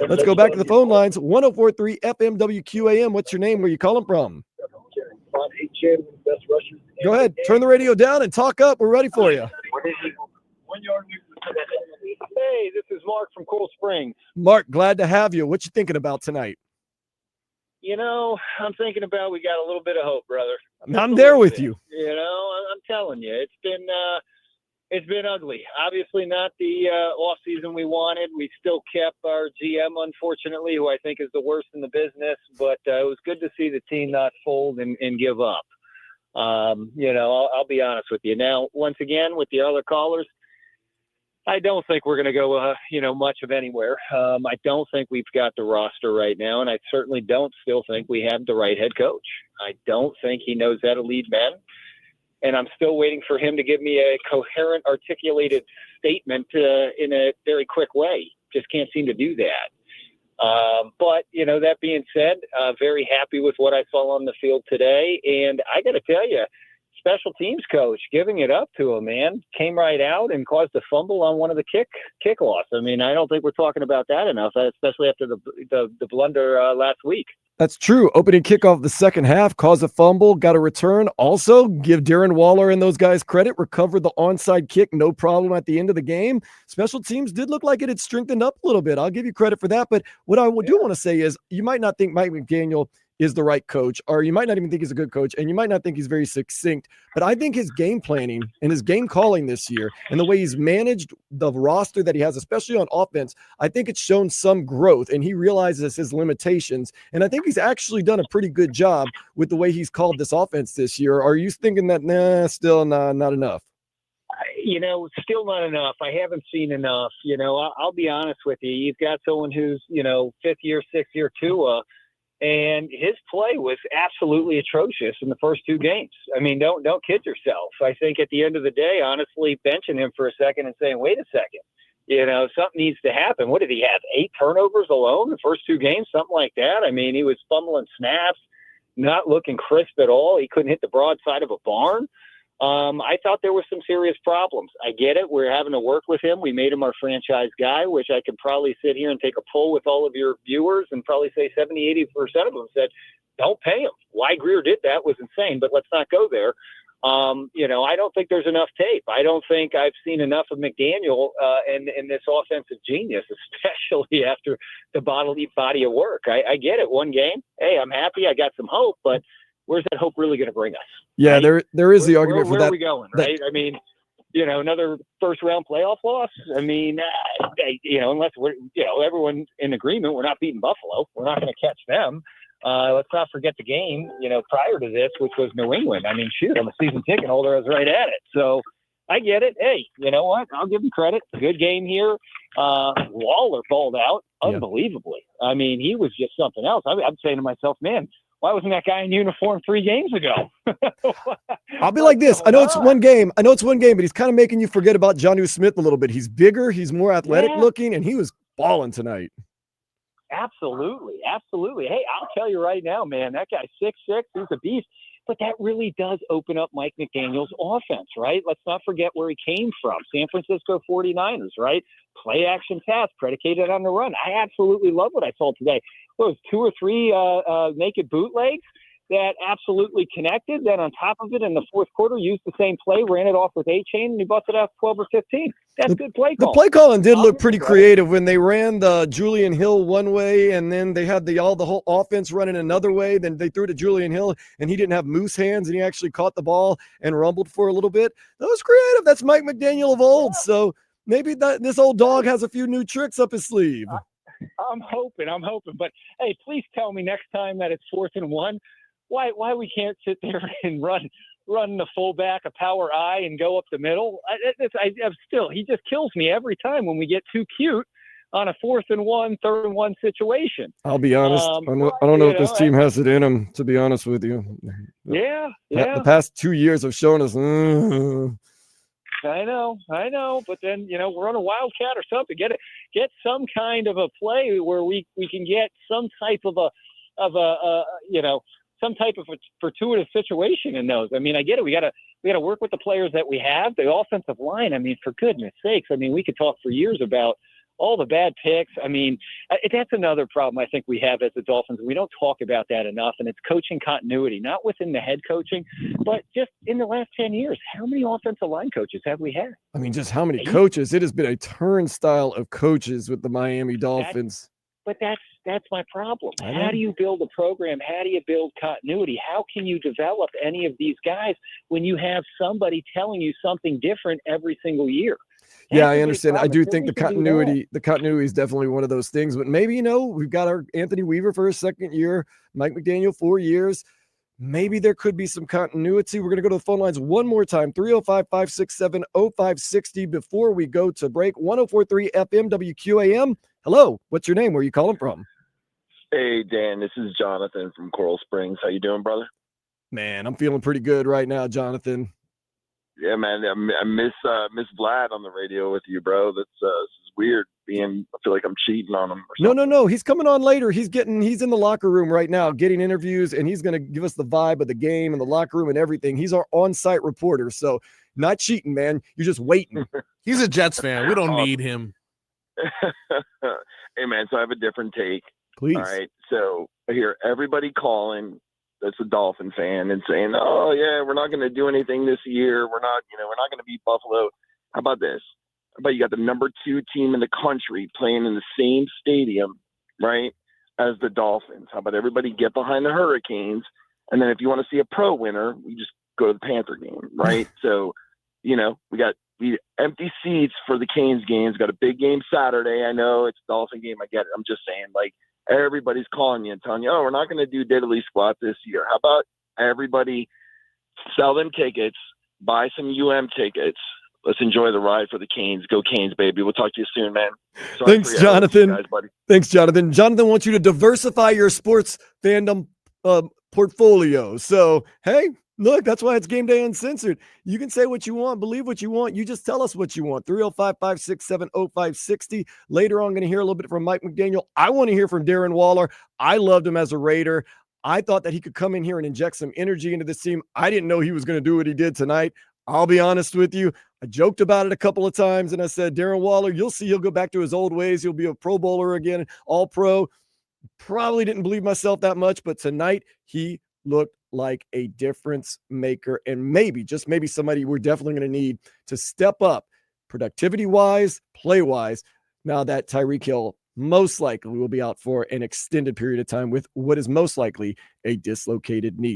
Let's go back to the phone lines. 104.3 FM WQAM. What's your name? Where you calling from? Go ahead. Turn the radio down and talk up. We're ready for you. Hey, this is Mark from Cool Springs. Mark, glad to have you. What you thinking about tonight? You know, I'm thinking about we got a little bit of hope, brother. I'm there with you. You know, I'm telling you, it's been ugly. Obviously not the off season we wanted. We still kept our GM, unfortunately, who I think is the worst in the business. But it was good to see the team not fold and give up. You know, I'll be honest with you. Now, once again, with the other callers, I don't think we're going to go, much of anywhere. I don't think we've got the roster right now, and I certainly don't still think we have the right head coach. I don't think he knows how to lead men, and I'm still waiting for him to give me a coherent, articulated statement in a very quick way. Just can't seem to do that. But, that being said, very happy with what I saw on the field today, and I got to tell you, special teams coach, giving it up to him, man. Came right out and caused a fumble on one of the kickoffs. I mean, I don't think we're talking about that enough, especially after the blunder last week. That's true. Opening kickoff the second half, caused a fumble, got a return. Also, give Darren Waller and those guys credit, recovered the onside kick, no problem at the end of the game. Special teams did look like it had strengthened up a little bit. I'll give you credit for that. But what I do want to say is you might not think Mike McDaniel is the right coach, or you might not even think he's a good coach, and you might not think he's very succinct, but I think his game planning and his game calling this year and the way he's managed the roster that he has, especially on offense, I think it's shown some growth, and he realizes his limitations, and I think he's actually done a pretty good job with the way he's called this offense this year. Are you thinking that, still not enough? Still not enough. I haven't seen enough. I'll be honest with you. You've got someone who's, fifth year, sixth year Tua, and his play was absolutely atrocious in the first two games. I mean, don't kid yourself. I think at the end of the day, honestly, benching him for a second and saying, wait a second, something needs to happen. What did he have? 8 turnovers alone the first two games, something like that. I mean, he was fumbling snaps, not looking crisp at all. He couldn't hit the broadside of a barn. I thought there were some serious problems. I get it. We're having to work with him. We made him our franchise guy, which I could probably sit here and take a poll with all of your viewers and probably say 70, 80% of them said, don't pay him. Why Greer did that was insane, but let's not go there. I don't think there's enough tape. I don't think I've seen enough of McDaniel and this offensive genius, especially after the body of work. I get it. One game. Hey, I'm happy. I got some hope, but where's that hope really going to bring us? Yeah, right? there is the argument for that. Where are we going, right? I mean, another first-round playoff loss? I mean, unless we're, everyone in agreement, we're not beating Buffalo. We're not going to catch them. Let's not forget the game, prior to this, which was New England. I mean, shoot, I'm a season ticket holder. I was right at it. So I get it. Hey, you know what? I'll give him credit. Good game here. Waller balled out unbelievably. Yeah. I mean, he was just something else. I'm saying to myself, man, why wasn't that guy in uniform 3 games ago? I'll be like this. I know it's one game, but he's kind of making you forget about Jonnu Smith a little bit. He's bigger. He's more athletic looking, and he was balling tonight. Absolutely. Hey, I'll tell you right now, man, that guy 6'6", he's a beast. But that really does open up Mike McDaniel's offense, right? Let's not forget where he came from. San Francisco 49ers, right? Play action pass predicated on the run. I absolutely love what I saw today. Those 2 or 3 naked bootlegs that absolutely connected. Then on top of it, in the fourth quarter, used the same play, ran it off with A-Chain, and he busted out 12 or 15. That's good play calling. The play calling did look pretty creative when they ran the Julian Hill one way, and then they had the whole offense running another way. Then they threw to Julian Hill, and he didn't have moose hands, and he actually caught the ball and rumbled for a little bit. That was creative. That's Mike McDaniel of old. So maybe this old dog has a few new tricks up his sleeve. I'm hoping. But, hey, please tell me next time that it's 4th and 1, why we can't sit there and run the fullback a power I and go up the middle. He just kills me every time when we get too cute on a 4th and 1, 3rd and 1 situation. I'll be honest. I don't know if this team has it in them, to be honest with you. Yeah. The past 2 years have shown us. I know. But then, we're on a wildcat or something. Get some kind of a play where we can get some type of some type of a fortuitous situation in those. I mean, I get it. We got to work with the players that we have. The offensive line, I mean, for goodness sakes, I mean, we could talk for years about all the bad picks. I mean, that's another problem I think we have as the Dolphins. We don't talk about that enough, and it's coaching continuity, not within the head coaching, but just in the last 10 years. How many offensive line coaches have we had? I mean, just how many 8? coaches? It has been a turnstile of coaches with the Miami Dolphins. But that's my problem. I know. How do you build a program? How do you build continuity? How can you develop any of these guys when you have somebody telling you something different every single year? Yeah, I understand. I do think the continuity is definitely one of those things. But maybe, we've got our Anthony Weaver for a second year, Mike McDaniel 4 years. Maybe there could be some continuity. We're going to go to the phone lines one more time, 305-567-0560 before we go to break. 104.3 FM WQAM. Hello, what's your name? Where are you calling from? Hey, Dan, this is Jonathan from Coral Springs. How you doing, brother? Man, I'm feeling pretty good right now, Jonathan. Yeah, man, I miss Vlad on the radio with you, bro. This is weird. I feel like I'm cheating on him. Or something. No. He's coming on later. He's in the locker room right now, getting interviews, and he's going to give us the vibe of the game and the locker room and everything. He's our on-site reporter, so not cheating, man. You're just waiting. He's a Jets fan. We don't need him. Hey, man. So I have a different take. Please. All right. So I hear everybody calling that's a Dolphin fan and saying, "Oh yeah, we're not going to do anything this year. We're not going to beat Buffalo." How about this? How about you got the number 2 team in the country playing in the same stadium, right, as the Dolphins? How about everybody get behind the Hurricanes, and then if you want to see a pro winner, we just go to the Panther game, right? So, we got empty seats for the Canes games. Got a big game Saturday. I know it's a Dolphin game. I get it. I'm just saying, everybody's calling you and telling you, "Oh, we're not going to do diddly squat this year." How about everybody sell them tickets, buy some tickets. Let's enjoy the ride for the Canes. Go Canes, baby. We'll talk to you soon, man. Sorry Thanks, Jonathan. guys, buddy. Thanks, Jonathan. Jonathan wants you to diversify your sports fandom portfolio. So, hey, look, that's why it's Game Day Uncensored. You can say what you want, believe what you want. You just tell us what you want. 305-567-0560. Later on, I'm going to hear a little bit from Mike McDaniel. I want to hear from Darren Waller. I loved him as a Raider. I thought that he could come in here and inject some energy into this team. I didn't know he was going to do what he did tonight. I'll be honest with you. I joked about it a couple of times, and I said, Darren Waller, you'll see he'll go back to his old ways. He'll be a Pro Bowler again, all pro. Probably didn't believe myself that much, but tonight he looked like a difference maker, and maybe, just maybe, somebody we're definitely going to need to step up productivity-wise, play-wise, now that Tyreek Hill most likely will be out for an extended period of time with what is most likely a dislocated knee.